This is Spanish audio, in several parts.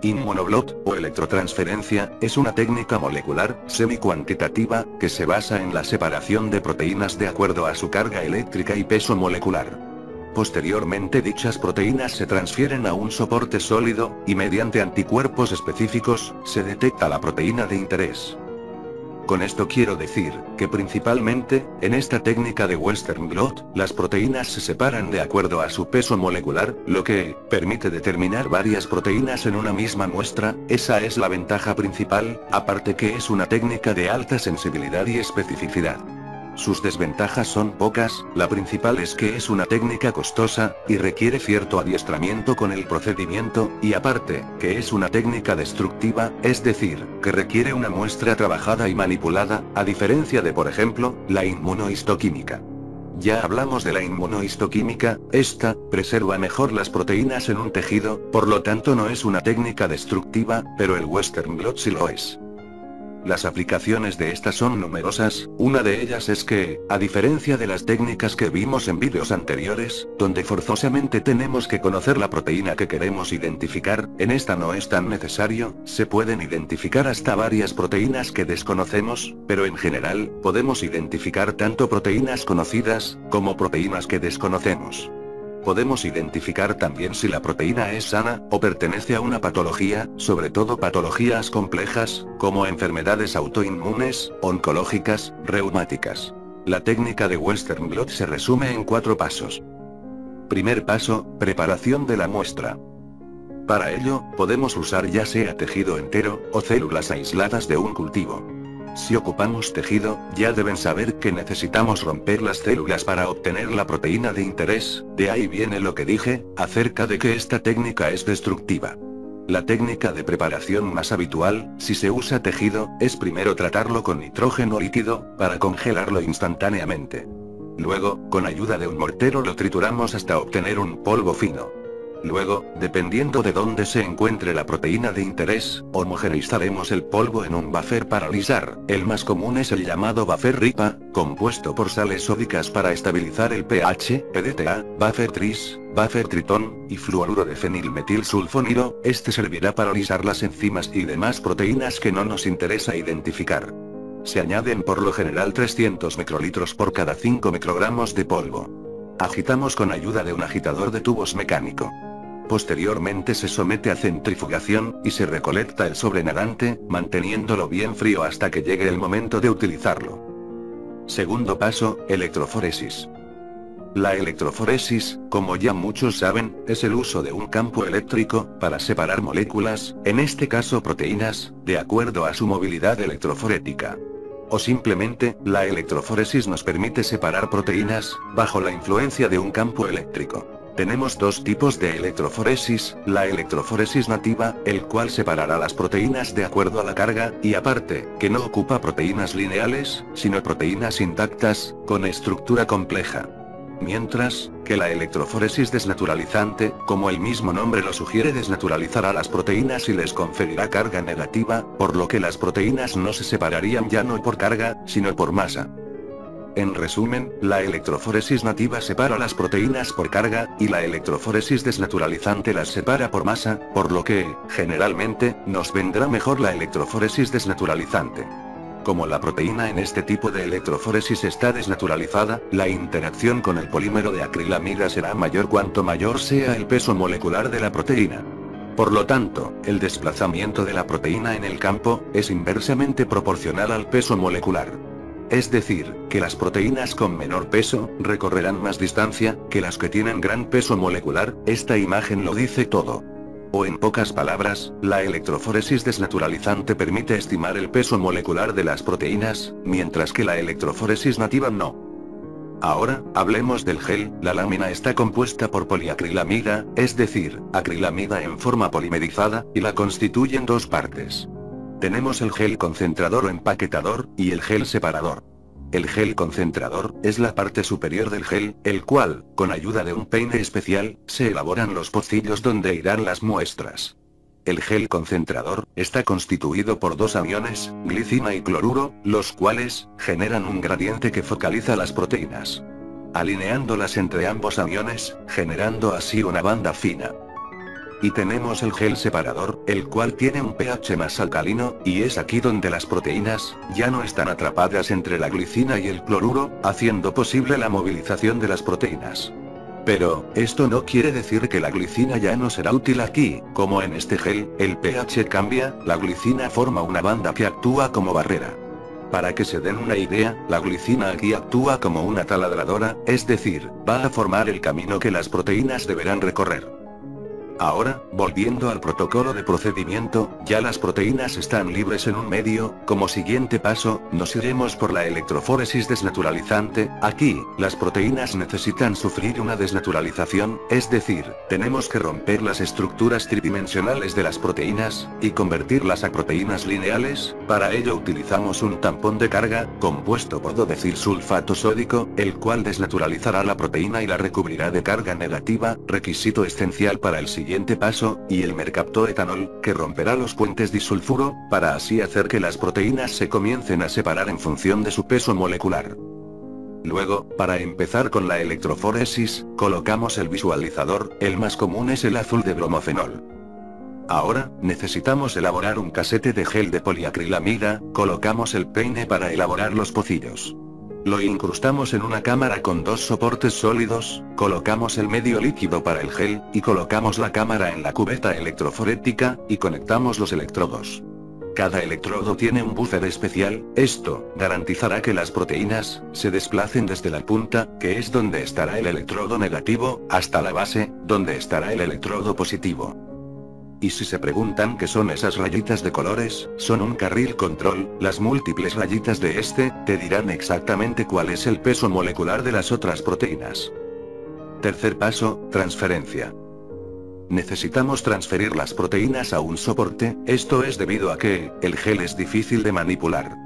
Inmunoblot, o electrotransferencia, es una técnica molecular, semi-cuantitativa, que se basa en la separación de proteínas de acuerdo a su carga eléctrica y peso molecular. Posteriormente dichas proteínas se transfieren a un soporte sólido, y mediante anticuerpos específicos, se detecta la proteína de interés. Con esto quiero decir, que principalmente, en esta técnica de Western blot, las proteínas se separan de acuerdo a su peso molecular, lo que permite determinar varias proteínas en una misma muestra. Esa es la ventaja principal, aparte que es una técnica de alta sensibilidad y especificidad. Sus desventajas son pocas, la principal es que es una técnica costosa, y requiere cierto adiestramiento con el procedimiento, y aparte, que es una técnica destructiva, es decir, que requiere una muestra trabajada y manipulada, a diferencia de por ejemplo, la inmunohistoquímica. Ya hablamos de la inmunohistoquímica, esta preserva mejor las proteínas en un tejido, por lo tanto no es una técnica destructiva, pero el Western blot sí lo es. Las aplicaciones de esta son numerosas, una de ellas es que, a diferencia de las técnicas que vimos en vídeos anteriores, donde forzosamente tenemos que conocer la proteína que queremos identificar, en esta no es tan necesario, se pueden identificar hasta varias proteínas que desconocemos, pero en general, podemos identificar tanto proteínas conocidas, como proteínas que desconocemos. Podemos identificar también si la proteína es sana, o pertenece a una patología, sobre todo patologías complejas, como enfermedades autoinmunes, oncológicas, reumáticas. La técnica de Western blot se resume en 4 pasos. Primer paso, preparación de la muestra. Para ello, podemos usar ya sea tejido entero, o células aisladas de un cultivo. Si ocupamos tejido, ya deben saber que necesitamos romper las células para obtener la proteína de interés, de ahí viene lo que dije, acerca de que esta técnica es destructiva. La técnica de preparación más habitual, si se usa tejido, es primero tratarlo con nitrógeno líquido, para congelarlo instantáneamente. Luego, con ayuda de un mortero lo trituramos hasta obtener un polvo fino. Luego, dependiendo de dónde se encuentre la proteína de interés, homogeneizaremos el polvo en un buffer para alisar. El más común es el llamado buffer RIPA, compuesto por sales sódicas para estabilizar el pH, PDTA, buffer tris, buffer tritón, y fluoruro de fenilmetilsulfonilo. Este servirá para alisar las enzimas y demás proteínas que no nos interesa identificar. Se añaden por lo general 300 microlitros por cada 5 microgramos de polvo. Agitamos con ayuda de un agitador de tubos mecánico. Posteriormente se somete a centrifugación, y se recolecta el sobrenadante, manteniéndolo bien frío hasta que llegue el momento de utilizarlo. Segundo paso, electroforesis. La electroforesis, como ya muchos saben, es el uso de un campo eléctrico, para separar moléculas, en este caso proteínas, de acuerdo a su movilidad electroforética. O simplemente, la electroforesis nos permite separar proteínas, bajo la influencia de un campo eléctrico. Tenemos dos tipos de electroforesis, la electroforesis nativa, el cual separará las proteínas de acuerdo a la carga, y aparte, que no ocupa proteínas lineales, sino proteínas intactas, con estructura compleja. Mientras, que la electroforesis desnaturalizante, como el mismo nombre lo sugiere, desnaturalizará las proteínas y les conferirá carga negativa, por lo que las proteínas no se separarían ya no por carga, sino por masa. En resumen, la electroforesis nativa separa las proteínas por carga, y la electroforesis desnaturalizante las separa por masa, por lo que, generalmente, nos vendrá mejor la electroforesis desnaturalizante. Como la proteína en este tipo de electroforesis está desnaturalizada, la interacción con el polímero de acrilamida será mayor cuanto mayor sea el peso molecular de la proteína. Por lo tanto, el desplazamiento de la proteína en el campo, es inversamente proporcional al peso molecular. Es decir, que las proteínas con menor peso, recorrerán más distancia, que las que tienen gran peso molecular. Esta imagen lo dice todo. O en pocas palabras, la electroforesis desnaturalizante permite estimar el peso molecular de las proteínas, mientras que la electroforesis nativa no. Ahora, hablemos del gel. La lámina está compuesta por poliacrilamida, es decir, acrilamida en forma polimerizada, y la constituyen dos partes. Tenemos el gel concentrador o empaquetador, y el gel separador. El gel concentrador, es la parte superior del gel, el cual, con ayuda de un peine especial, se elaboran los pocillos donde irán las muestras. El gel concentrador, está constituido por dos aniones, glicina y cloruro, los cuales, generan un gradiente que focaliza las proteínas, alineándolas entre ambos aniones, generando así una banda fina. y tenemos el gel separador, el cual tiene un pH más alcalino, y es aquí donde las proteínas ya no están atrapadas entre la glicina y el cloruro, haciendo posible la movilización de las proteínas. Pero, esto no quiere decir que la glicina ya no será útil aquí, como en este gel, el pH cambia, la glicina forma una banda que actúa como barrera. Para que se den una idea, la glicina aquí actúa como una taladradora, es decir, va a formar el camino que las proteínas deberán recorrer. Ahora, volviendo al protocolo de procedimiento, ya las proteínas están libres en un medio. Como siguiente paso, nos iremos por la electroforesis desnaturalizante. Aquí, las proteínas necesitan sufrir una desnaturalización, es decir, tenemos que romper las estructuras tridimensionales de las proteínas, y convertirlas a proteínas lineales. Para ello utilizamos un tampón de carga, compuesto por sulfato sódico, el cual desnaturalizará la proteína y la recubrirá de carga negativa, requisito esencial para el siguiente paso, y el mercaptoetanol, que romperá los puentes disulfuro, para así hacer que las proteínas se comiencen a separar en función de su peso molecular. Luego, para empezar con la electroforesis, colocamos el visualizador, el más común es el azul de bromofenol. Ahora, necesitamos elaborar un casete de gel de poliacrilamida, colocamos el peine para elaborar los pocillos. Lo incrustamos en una cámara con dos soportes sólidos, colocamos el medio líquido para el gel, y colocamos la cámara en la cubeta electroforética, y conectamos los electrodos. Cada electrodo tiene un buffer especial, esto garantizará que las proteínas se desplacen desde la punta, que es donde estará el electrodo negativo, hasta la base, donde estará el electrodo positivo. Y si se preguntan qué son esas rayitas de colores, son un carril control. Las múltiples rayitas de este te dirán exactamente cuál es el peso molecular de las otras proteínas. Tercer paso, transferencia. Necesitamos transferir las proteínas a un soporte, esto es debido a que el gel es difícil de manipular.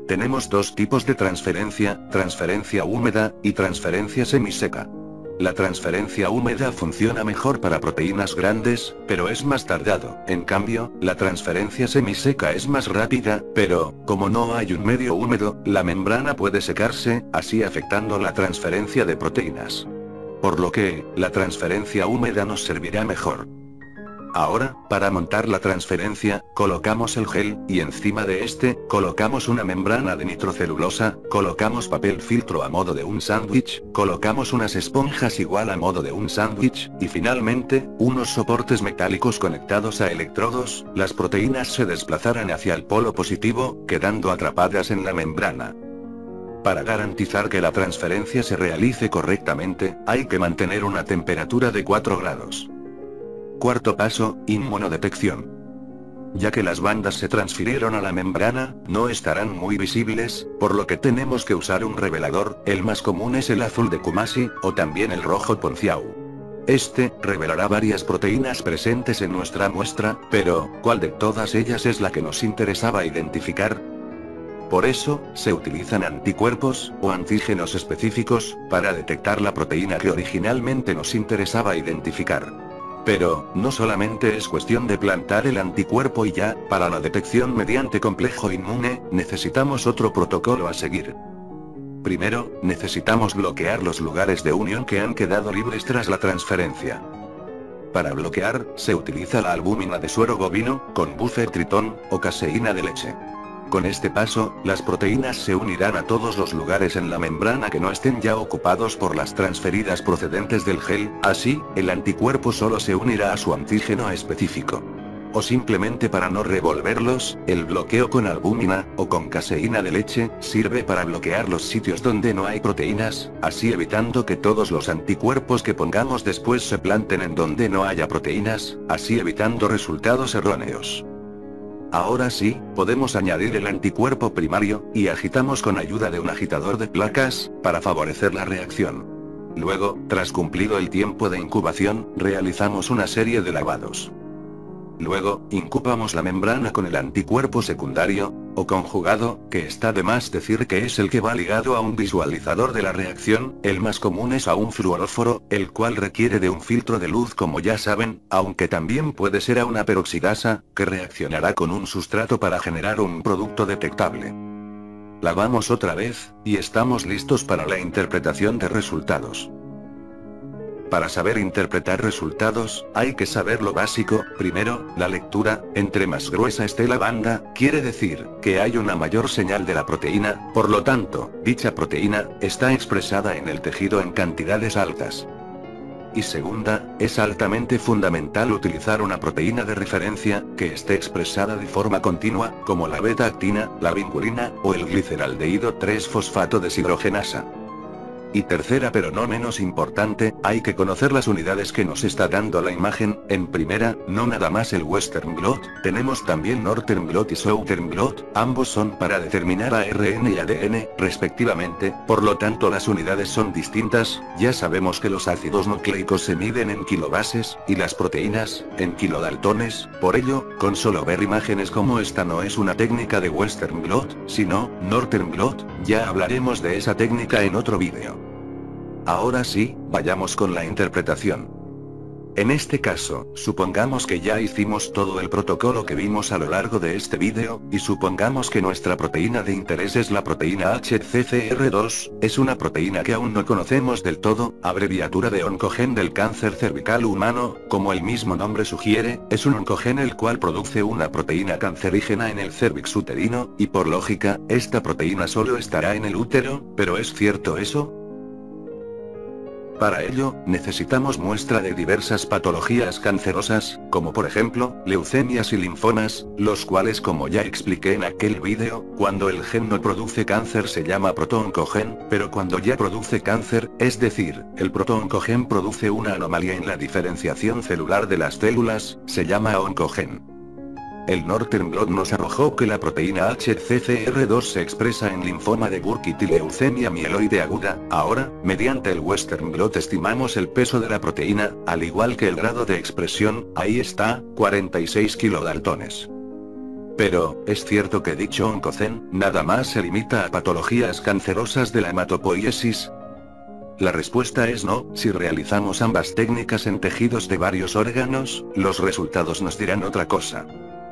Tenemos dos tipos de transferencia húmeda y transferencia semiseca. La transferencia húmeda funciona mejor para proteínas grandes, pero es más tardado. En cambio, la transferencia semiseca es más rápida, pero, como no hay un medio húmedo, la membrana puede secarse, así afectando la transferencia de proteínas. Por lo que, la transferencia húmeda nos servirá mejor. Ahora, para montar la transferencia, colocamos el gel, y encima de este, colocamos una membrana de nitrocelulosa, colocamos papel filtro a modo de un sándwich, colocamos unas esponjas igual a modo de un sándwich, y finalmente, unos soportes metálicos conectados a electrodos. Las proteínas se desplazarán hacia el polo positivo, quedando atrapadas en la membrana. Para garantizar que la transferencia se realice correctamente, hay que mantener una temperatura de 4 grados. Cuarto paso, inmunodetección. Ya que las bandas se transfirieron a la membrana, no estarán muy visibles, por lo que tenemos que usar un revelador. El más común es el azul de Kumasi, o también el rojo Ponciau. Este revelará varias proteínas presentes en nuestra muestra, pero, ¿cuál de todas ellas es la que nos interesaba identificar? Por eso, se utilizan anticuerpos, o antígenos específicos, para detectar la proteína que originalmente nos interesaba identificar. Pero, no solamente es cuestión de plantar el anticuerpo y ya, para la detección mediante complejo inmune, necesitamos otro protocolo a seguir. Primero, necesitamos bloquear los lugares de unión que han quedado libres tras la transferencia. Para bloquear, se utiliza la albúmina de suero bovino, con buffer tritón, o caseína de leche. Con este paso, las proteínas se unirán a todos los lugares en la membrana que no estén ya ocupados por las transferidas procedentes del gel, así, el anticuerpo solo se unirá a su antígeno específico. O simplemente para no revolverlos, el bloqueo con albúmina, o con caseína de leche, sirve para bloquear los sitios donde no hay proteínas, así evitando que todos los anticuerpos que pongamos después se planten en donde no haya proteínas, así evitando resultados erróneos. Ahora sí, podemos añadir el anticuerpo primario, y agitamos con ayuda de un agitador de placas, para favorecer la reacción. Luego, tras cumplido el tiempo de incubación, realizamos una serie de lavados. Luego, incubamos la membrana con el anticuerpo secundario, o conjugado, que está de más decir que es el que va ligado a un visualizador de la reacción. El más común es a un fluoróforo, el cual requiere de un filtro de luz como ya saben, aunque también puede ser a una peroxidasa, que reaccionará con un sustrato para generar un producto detectable. Lavamos otra vez, y estamos listos para la interpretación de resultados. Para saber interpretar resultados, hay que saber lo básico. Primero, la lectura. Entre más gruesa esté la banda, quiere decir que hay una mayor señal de la proteína, por lo tanto, dicha proteína está expresada en el tejido en cantidades altas. Y segunda, es altamente fundamental utilizar una proteína de referencia, que esté expresada de forma continua, como la beta-actina, la vinculina, o el gliceraldehído 3-fosfato deshidrogenasa. Y tercera pero no menos importante, hay que conocer las unidades que nos está dando la imagen. En primera, no nada más el Western blot, tenemos también Northern blot y Southern blot, ambos son para determinar ARN y ADN, respectivamente, por lo tanto las unidades son distintas. Ya sabemos que los ácidos nucleicos se miden en kilobases, y las proteínas, en kilodaltones. Por ello, con solo ver imágenes como esta no es una técnica de Western blot, sino Northern blot. Ya hablaremos de esa técnica en otro vídeo. Ahora sí, vayamos con la interpretación. En este caso, supongamos que ya hicimos todo el protocolo que vimos a lo largo de este vídeo, y supongamos que nuestra proteína de interés es la proteína HCCR2, es una proteína que aún no conocemos del todo, abreviatura de oncogen del cáncer cervical humano. Como el mismo nombre sugiere, es un oncogen el cual produce una proteína cancerígena en el cérvix uterino, y por lógica, esta proteína solo estará en el útero. ¿Pero es cierto eso? Para ello, necesitamos muestra de diversas patologías cancerosas, como por ejemplo, leucemias y linfomas, los cuales, como ya expliqué en aquel vídeo, cuando el gen no produce cáncer se llama protooncogen, pero cuando ya produce cáncer, es decir, el protooncogen produce una anomalía en la diferenciación celular de las células, se llama oncogen. El Northern blot nos arrojó que la proteína HCCR2 se expresa en linfoma de Burkitt y leucemia mieloide aguda. Ahora, mediante el Western blot estimamos el peso de la proteína, al igual que el grado de expresión. Ahí está, 46 kilodaltones. Pero, ¿es cierto que dicho oncogen nada más se limita a patologías cancerosas de la hematopoiesis? La respuesta es no. Si realizamos ambas técnicas en tejidos de varios órganos, los resultados nos dirán otra cosa.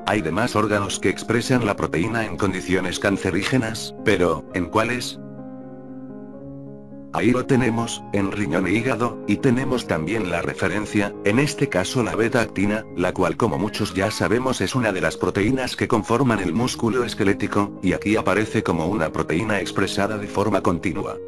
Hay demás órganos que expresan la proteína en condiciones cancerígenas, pero, ¿en cuáles? Ahí lo tenemos, en riñón e hígado, y tenemos también la referencia, en este caso la beta-actina, la cual como muchos ya sabemos es una de las proteínas que conforman el músculo esquelético, y aquí aparece como una proteína expresada de forma continua.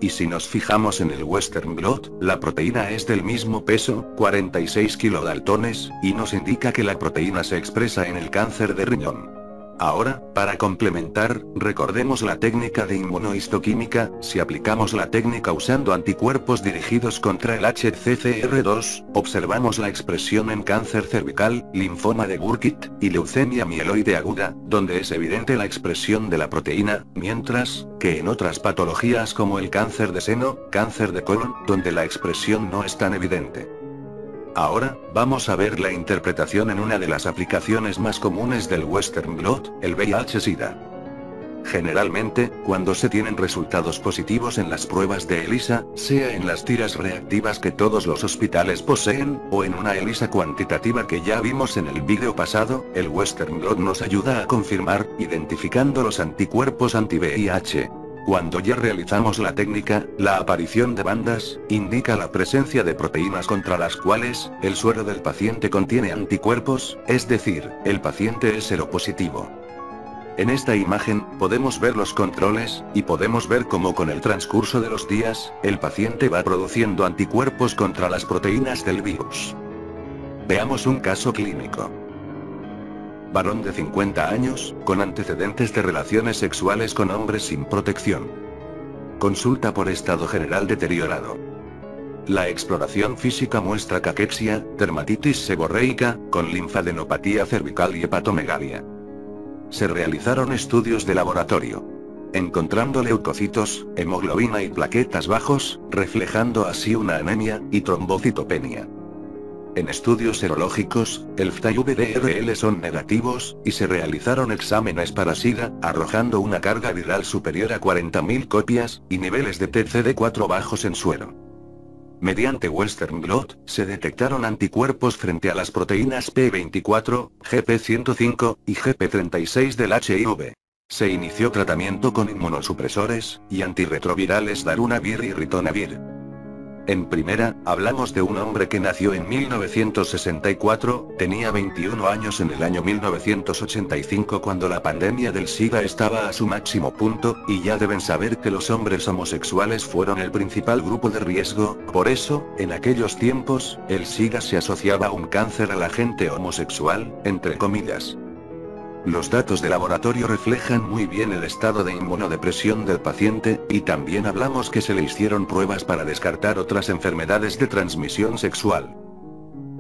Y si nos fijamos en el Western blot, la proteína es del mismo peso, 46 kilodaltones, y nos indica que la proteína se expresa en el cáncer de riñón. Ahora, para complementar, recordemos la técnica de inmunohistoquímica. Si aplicamos la técnica usando anticuerpos dirigidos contra el HCCR2, observamos la expresión en cáncer cervical, linfoma de Burkitt, y leucemia mieloide aguda, donde es evidente la expresión de la proteína, mientras que en otras patologías como el cáncer de seno, cáncer de colon, donde la expresión no es tan evidente. Ahora, vamos a ver la interpretación en una de las aplicaciones más comunes del Western blot, el VIH-Sida. Generalmente, cuando se tienen resultados positivos en las pruebas de ELISA, sea en las tiras reactivas que todos los hospitales poseen, o en una ELISA cuantitativa que ya vimos en el vídeo pasado, el Western blot nos ayuda a confirmar, identificando los anticuerpos anti-VIH. Cuando ya realizamos la técnica, la aparición de bandas indica la presencia de proteínas contra las cuales el suero del paciente contiene anticuerpos, es decir, el paciente es seropositivo. En esta imagen, podemos ver los controles, y podemos ver cómo con el transcurso de los días, el paciente va produciendo anticuerpos contra las proteínas del virus. Veamos un caso clínico. Varón de 50 años, con antecedentes de relaciones sexuales con hombres sin protección. Consulta por estado general deteriorado. La exploración física muestra caquexia, dermatitis seborreica, con linfadenopatía cervical y hepatomegalia. Se realizaron estudios de laboratorio, encontrando leucocitos, hemoglobina y plaquetas bajos, reflejando así una anemia y trombocitopenia. En estudios serológicos, el FTA y VDRL son negativos, y se realizaron exámenes para SIDA, arrojando una carga viral superior a 40.000 copias, y niveles de TCD4 bajos en suero. Mediante Western blot, se detectaron anticuerpos frente a las proteínas P24, GP105, y GP36 del HIV. Se inició tratamiento con inmunosupresores, y antirretrovirales darunavir y ritonavir. En primera, hablamos de un hombre que nació en 1964, tenía 21 años en el año 1985 cuando la pandemia del SIDA estaba a su máximo punto, y ya deben saber que los hombres homosexuales fueron el principal grupo de riesgo, por eso, en aquellos tiempos, el SIDA se asociaba a un cáncer a la gente homosexual, entre comillas. Los datos de laboratorio reflejan muy bien el estado de inmunodepresión del paciente, y también hablamos que se le hicieron pruebas para descartar otras enfermedades de transmisión sexual.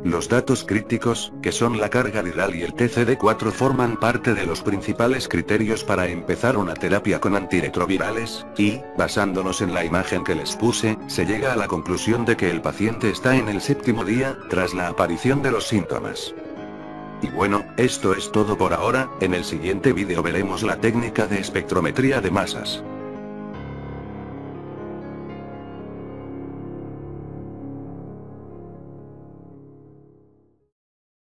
Los datos críticos, que son la carga viral y el TCD4, forman parte de los principales criterios para empezar una terapia con antirretrovirales, y, basándonos en la imagen que les puse, se llega a la conclusión de que el paciente está en el 7º día, tras la aparición de los síntomas. Y bueno, esto es todo por ahora. En el siguiente vídeo veremos la técnica de espectrometría de masas.